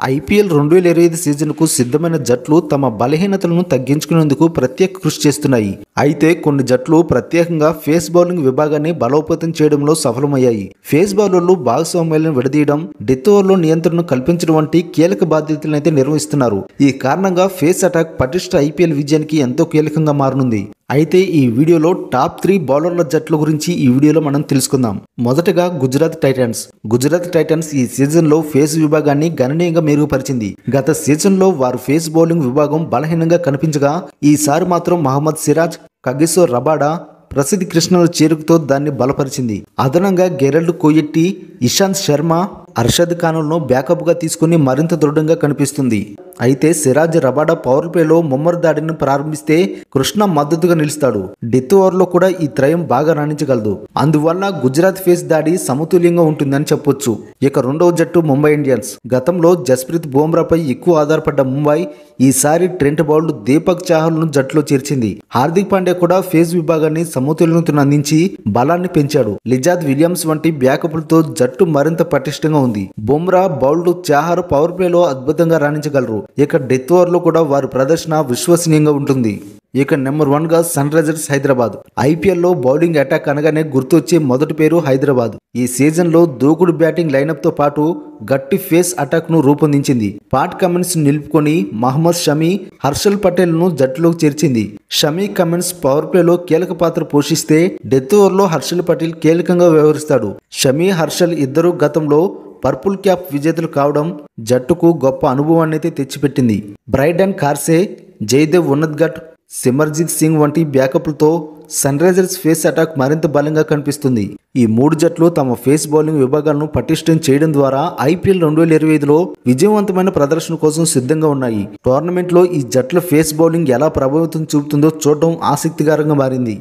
IPL 2025 సీజన్కు సిద్ధమైన జట్లు తమ బలహీనతలను తగ్గించుకునేందుకు ప్రత్యేక కృషి చేస్తున్నాయి. అయితే కొన్ని జట్లు ప్రత్యేకంగా ఫేస్ బౌలింగ్ విభాగాన్ని బలోపేతం చేయడంలో సఫలమయ్యాయి. ఫేస్ బౌలర్లు భాగస్వామ్యాలను విడదీయడం, డెత్ ఓవర్లో నియంత్రణను కల్పించడం వంటి కీలక బాధ్యతలనైతే నిర్వహిస్తున్నారు. ఈ కారణంగా ఫేస్ అటాక్ పటిష్ట ఐపీఎల్ విజయానికి ఎంతో కీలకంగా మారనుంది. అయితే ఈ వీడియోలో టాప్ 3 బౌలర్ల జట్ల గురించి ఈ వీడియోలో మనం తెలుసుకుందాం. మొదటగా గుజరాత్ టైటన్స్. గుజరాత్ టైటన్స్ ఈ సీజన్లో ఫేస్ విభాగాన్ని గణనీయంగా మెరుగుపరిచింది. గత సీజన్లో వారు ఫేస్ బౌలింగ్ విభాగం బలహీనంగా కనిపించగా ఈసారి మాత్రం మహమ్మద్ సిరాజ్, కగిసో రబాడా, ప్రసిద్ధ్ కృష్ణల చేరుకతో దాన్ని బలపరిచింది. అదనంగా గెరాల్డ్ కోయెట్టి, ఇషాంత్ శర్మ, అర్షద్ ఖాన్లను బ్యాకప్గా తీసుకుని మరింత దృఢంగా కనిపిస్తుంది. అయితే సిరాజ్, రబాడా పవర్ ప్లేలో ముమ్మర దాడిని ప్రారంభిస్తే కృష్ణ మద్దతుగా నిలుస్తాడు. డెత్ ఓవర్లో కూడా ఈ త్రయం బాగా రాణించగలదు. అందువల్ల గుజరాత్ ఫేస్ దాడి సమతుల్యంగా ఉంటుందని చెప్పొచ్చు. ఇక రెండవ జట్టు ముంబై ఇండియన్స్. గతంలో జస్ప్రీత్ బుమ్రాపై ఎక్కువ ఆధారపడ్డ ముంబై ఈసారి ట్రెంట్ బౌల్ట్, దీపక్ చాహర్ను జట్టులో చేర్చింది. హార్దిక్ పాండ్యా కూడా ఫేస్ విభాగాన్ని సమతుల్యతను అందించి బలాన్ని పెంచాడు. లిజాద్ విలియమ్స్ వంటి బ్యాకప్లతో జట్టు మరింత పటిష్టంగా ఉంది. బుమ్రా, బౌల్ట్, చాహర్ పవర్ ప్లేలో అద్భుతంగా రాణించగలరు. ఇక డెత్ ఓవర్లో కూడా వారి ప్రదర్శన విశ్వసనీయంగా ఉంటుంది. ఇక నెంబర్ 1గా సన్ రైజర్స్ హైదరాబాద్. ఐపీఎల్లో బౌలింగ్ అటాక్ అనగానే గుర్తొచ్చే మొదటి పేరు హైదరాబాద్. ఈ సీజన్లో దూకుడు బ్యాటింగ్ లైనప్తో పాటు గట్టి ఫేస్ అటాక్ను రూపొందించింది. పాట్ కమిన్స్ నిలుపుకొని మహమ్మద్ షమి, హర్షల్ పటేల్ను జట్టులోకి చేర్చింది. షమి, కమిన్స్ పవర్ ప్లేలో కీలక పాత్ర పోషిస్తే డెత్ ఓవర్లో హర్షల్ పటేల్ కీలకంగా వ్యవహరిస్తాడు. షమి, హర్షల్ ఇద్దరు గతంలో పర్పుల్ క్యాప్ విజేతలు కావడం జట్టుకు గొప్ప అనుభవాన్ని అయితే తెచ్చిపెట్టింది. బ్రైడన్ కార్సే, జయదేవ్ ఉన్నద్గట్, సిమర్జిత్ సింగ్ వంటి బ్యాకప్లతో సన్ రైజర్స్ ఫేస్ అటాక్ మరింత బలంగా కనిపిస్తుంది. ఈ 3 జట్లు తమ ఫేస్ బౌలింగ్ విభాగాలను పటిష్టం చేయడం ద్వారా ఐపీఎల్ 2025లో విజయవంతమైన ప్రదర్శన కోసం సిద్ధంగా ఉన్నాయి. టోర్నమెంట్లో ఈ జట్ల ఫేస్ బౌలింగ్ ఎలా ప్రభావితం చూపుతుందో చూడడం ఆసక్తికరంగా మారింది.